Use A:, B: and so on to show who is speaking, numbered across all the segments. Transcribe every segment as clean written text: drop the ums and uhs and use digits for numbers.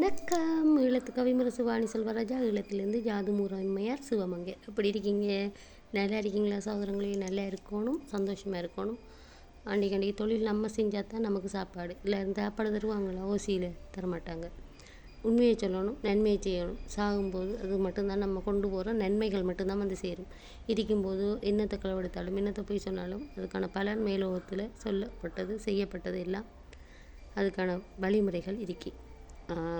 A: வணக்கம். ஈழத்து கவிமுரசு வாணி செல்வராஜா. ஈழத்திலேருந்து ஜாதுமூரம்மையார் சிவமங்கை. எப்படி இருக்கீங்க? நல்லா இருக்கீங்களா சகோதரங்களே? நல்லா இருக்கணும், சந்தோஷமாக இருக்கணும். அன்றைக்கி தொழில் நம்ம செஞ்சால் தான் நமக்கு சாப்பாடு. இல்லை சாப்பாடு தருவாங்களா? ஓசியில் தரமாட்டாங்க. உண்மையை சொல்லணும், நன்மையை செய்யணும். சாகும்போது அது மட்டும்தான் நம்ம கொண்டு போகிறோம். நன்மைகள் மட்டும்தான் வந்து சேரும். இருக்கும்போது என்னத்தை களவெடுத்தாலும் என்னத்தை போய் சொன்னாலும் அதுக்கான பலன் மேலோகத்தில் சொல்லப்பட்டது செய்யப்பட்டது எல்லாம் அதுக்கான வழிமுறைகள் இருக்கு.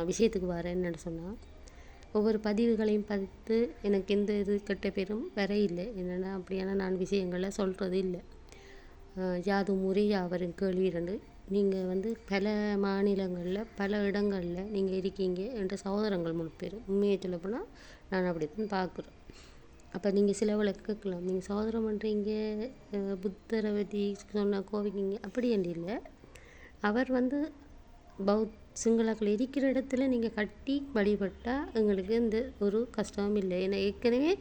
A: விஷயத்துக்கு வரேன். என்னென்னு சொன்னால், ஒவ்வொரு பதிவுகளையும் பார்த்து எனக்கு எந்த இது கெட்ட பேரும் வர இல்லை. என்னென்னா அப்படியான நான் விஷயங்களை சொல்கிறது இல்லை. யாது முறை யாவரும் கேள்வி 2. நீங்கள் பல மாநிலங்களில் பல இடங்களில் நீங்கள் இருக்கீங்க என்ற சகோதரங்கள் முழு பேரும். உண்மையை சொல்லப்போனால் நான் அப்படி தான் பார்க்குறேன். அப்போ நீங்கள் சிலவளை கேட்கலாம், நீங்கள் சகோதரம் பண்ணுறீங்க, புத்தரை பற்றி சொன்னால் கோவிக்கிங்க, அப்படி என்று இல்லை. அவர் சிங்களாக்கள் இருக்கிற இடத்துல நீங்கள் கட்டி வழிபட்டால் எங்களுக்கு இந்த ஒரு கஷ்டமும் இல்லை. ஏன்னா ஏற்கனவே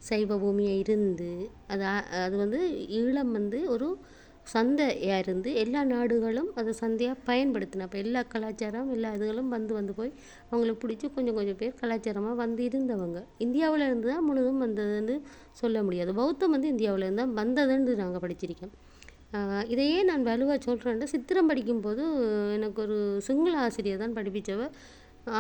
A: சைவ பூமியாக இருந்து அது ஈழம் ஒரு சந்தையாக இருந்து எல்லா நாடுகளும் அதை சந்தையாக பயன்படுத்தின. அப்போ எல்லா கலாச்சாரம் எல்லா இதுகளும் வந்து போய் அவங்களுக்கு பிடிச்சி கொஞ்சம் பேர் கலாச்சாரமாக இருந்தவங்க. இந்தியாவில் இருந்து தான் முழுதும் வந்ததுன்னு சொல்ல முடியாது. பௌத்தம் இந்தியாவில் இருந்து தான் வந்ததுன்னு நாங்கள் படிச்சிருக்கோம். இதையே நான் வலுவாக சொல்கிறேன்ட்டு சித்திரம் படிக்கும்போது எனக்கு ஒரு சிங்கள ஆசிரியர் தான் படிப்பிச்சவ.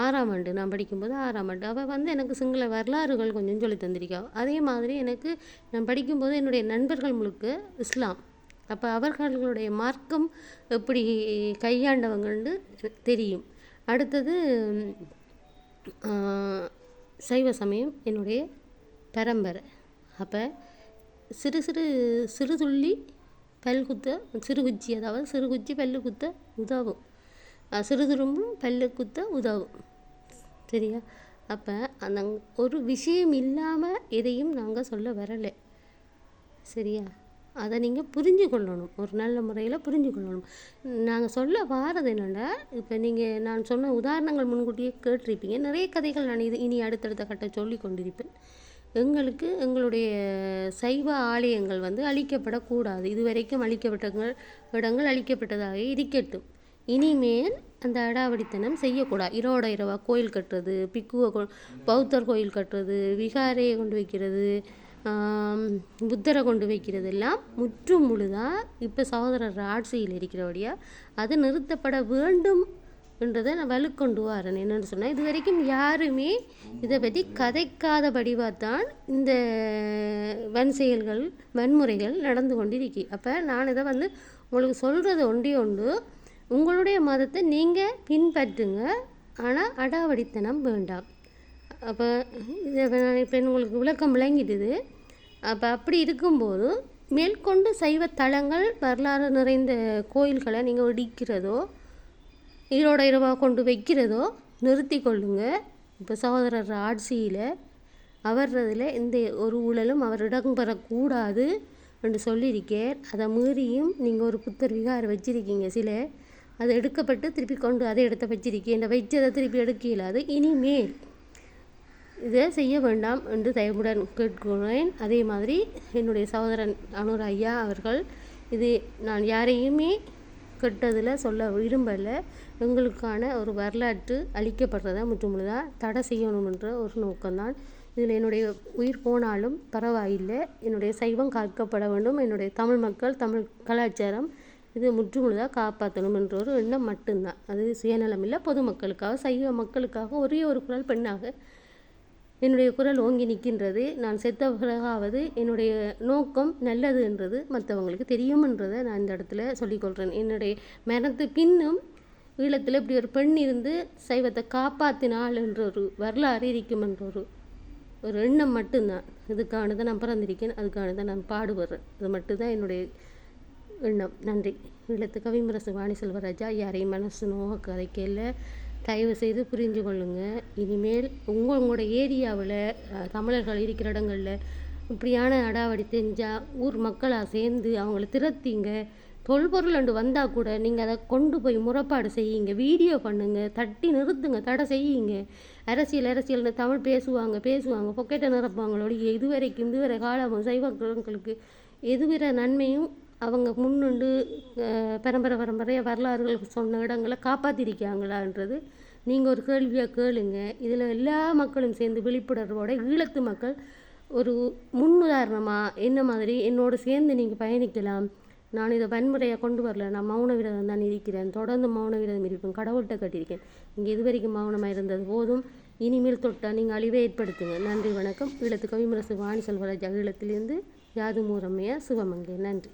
A: 6ஆம் ஆண்டு நான் படிக்கும்போது 6ஆம் ஆண்டு அவள் எனக்கு சிங்கள வரலாறுகள் கொஞ்சம் சொல்லி தந்திருக்கா. அதே மாதிரி எனக்கு நான் படிக்கும்போது என்னுடைய நண்பர்கள் முழுக்க இஸ்லாம். அப்போ அவர்களுடைய மார்க்கம் எப்படி கையாண்டவங்கன்னு தெரியும். அடுத்தது சைவ சமயம் என்னுடைய பரம்பரை. அப்போ சிறு துள்ளி பல்குத்த சிறுகுச்சி, அதாவது சிறுகுச்சி பல்லு குத்த உதவும், சிறுதுரும்பும் பல்லு குத்த உதவும். சரியா? அப்போ அந்த ஒரு விஷயம் இல்லாமல் எதையும் நாங்கள் சொல்ல வரலை. சரியா? அதை நீங்கள் புரிஞ்சு கொள்ளணும், ஒரு நல்ல முறையில் புரிஞ்சு கொள்ளணும். நாங்கள் சொல்ல வாரது என்னென்னா, இப்போ நான் சொன்ன உதாரணங்கள் முன்கூட்டியே கேட்டிருப்பீங்க. நிறைய கதைகள் நான் இனி அடுத்தடுத்த கட்ட சொல்லி கொண்டிருப்பேன். எங்களுடைய சைவ ஆலயங்கள் அழிக்கப்படக்கூடாது. இதுவரைக்கும் அழிக்கப்பட்ட இடங்கள் அழிக்கப்பட்டதாக இருக்கட்டும். இனிமேல் அந்த அடாவடித்தனம் செய்யக்கூடாது. இரவாக கோயில் கட்டுறது, பௌத்தர் கோயில் கட்டுறது, விகாரையை கொண்டு வைக்கிறது, புத்தரை கொண்டு வைக்கிறது எல்லாம் முற்றும் முழுதாக இப்போ சகோதரர் ஆட்சியில் இருக்கிறபடியாக அது நிறுத்தப்பட வேண்டும் என்றதை நான் வலுக்கொண்டு வரேன். என்னென்னு சொன்னால், இது வரைக்கும் யாருமே இதை பற்றி கதைக்காதபடிவாத்தான் இந்த செயல்கள் வன்முறைகள் நடந்து கொண்டிருக்கு. அப்போ நான் இதை உங்களுக்கு சொல்கிறது ஒன்று, உங்களுடைய மதத்தை நீங்கள் பின்பற்றுங்க, ஆனால் அடாவடித்தனம் வேண்டாம். அப்போ இதை இப்போ உங்களுக்கு விளக்கம் விளங்கிடுது. அப்போ அப்படி இருக்கும்போது மேற்கொண்டு சைவ தலங்கள் வரலாறு நிறைந்த கோயில்களை நீங்கள் இடிக்கிறதோ இரவாக கொண்டு வைக்கிறதோ நிறுத்தி கொள்ளுங்க. இப்போ சகோதரர் ஆட்சியில் அவர்றதில் எந்த ஒரு ஊழலும் அவர் இடம்பெறக்கூடாது என்று சொல்லியிருக்கேன். அதை மீறியும் நீங்கள் ஒரு புத்தர் விகாரம் வச்சிருக்கீங்க. அதை எடுக்கப்பட்டு திருப்பி கொண்டு அதை எடுத்து வச்சிருக்கேன். இந்த வச்சதை திருப்பி எடுக்க இயலாது. இனிமேல் இதை செய்ய வேண்டாம் என்று தயவுடன் கேட்கிறேன். அதே மாதிரி என்னுடைய சகோதரன் அனுர ஐயா அவர்கள், இது நான் யாரையுமே கெட்டதில் சொல்ல விரும்பலை. எங்களுக்கான ஒரு வரலாற்று அளிக்கப்படுறதை முற்றுமுழுதாக தடை செய்யணுமென்ற ஒரு நோக்கம்தான். இதில் என்னுடைய உயிர் போனாலும் பரவாயில்லை, என்னுடைய சைவம் காக்கப்பட வேண்டும், என்னுடைய தமிழ் மக்கள் தமிழ் கலாச்சாரம் இது முற்றுமுழுதாக காப்பாற்றணும் என்ற ஒரு எண்ணம் மட்டும்தான். அது சுயநலம் இல்லை, பொதுமக்களுக்காக சைவ மக்களுக்காக ஒரே ஒரு குரல் பெண்ணாக என்னுடைய குரல் ஓங்கி நிற்கின்றது. நான் செத்த பிறகாவது என்னுடைய நோக்கம் நல்லது என்றது மற்றவங்களுக்கு தெரியும்ன்றதை நான் இந்த இடத்துல சொல்லிக்கொள்கிறேன். என்னுடைய மரணத்து பின்னும் ஈழத்தில் இப்படி ஒரு பெண் இருந்து சைவத்தை காப்பாற்றினாள் என்ற ஒரு வரலாறு இருக்கும் என்ற ஒரு எண்ணம் மட்டும்தான். இதுக்கானதான் நான் பிறந்திருக்கேன், அதுக்கானதான் நான் பாடுபடுறேன். அது மட்டும்தான் என்னுடைய எண்ணம். நன்றி. ஈழத்து கவிமுரசு வாணி செல்வராஜா. யாரையும் மனசு நோக கதைக்கல, தயவு செய்து புரிஞ்சு கொள்ளுங்க. இனிமேல் உங்களோட ஏரியாவில் தமிழர்கள் இருக்கிற இடங்களில் இப்படியான அடாவடி செஞ்சால் ஊர் மக்களாக சேர்ந்து அவங்கள திரத்திங்க. தொல்பொருள் அண்டு வந்தால் கூட நீங்கள் அதை கொண்டு போய் முறைப்பாடு செய்யுங்க, வீடியோ பண்ணுங்கள், தட்டி நிறுத்துங்க, தடை செய்யுங்க. அரசியல்னு தமிழ் பேசுவாங்க பொக்கெட்டை நிரப்புவாங்களோட இதுவரை காலமும் சைவங்களுக்கு எதுவிர நன்மையும் அவங்க முன்னுண்டு பரம்பரையாக வரலாறுகள் சொன்ன இடங்களை காப்பாற்றிருக்காங்களான்றது நீங்கள் ஒரு கேள்வியாக கேளுங்க. இதில் எல்லா மக்களும் சேர்ந்து விழிப்புணர்வோட ஈழத்து மக்கள் ஒரு முன்னுதாரணமாக என்ன மாதிரி என்னோடு சேர்ந்து நீங்கள் பயணிக்கலாம். நான் இதை வன்முறையாக கொண்டு வரல, நான் மௌன விரதம் தான் இருக்கிறேன், தொடர்ந்து மௌன விரதம் இருப்பேன், கடவுள்கிட்ட கட்டியிருக்கேன். நீங்கள் இது வரைக்கும் மௌனமாக இருந்தது போதும், இனிமேல் தொட்டால் நீங்கள் அழிவை ஏற்படுத்துங்க. நன்றி, வணக்கம். ஈழத்து கவிமுரசு வாணி செல்வராஜா, ஈழத்திலிருந்து யாது மூரம்மையா சிவமங்கை. நன்றி.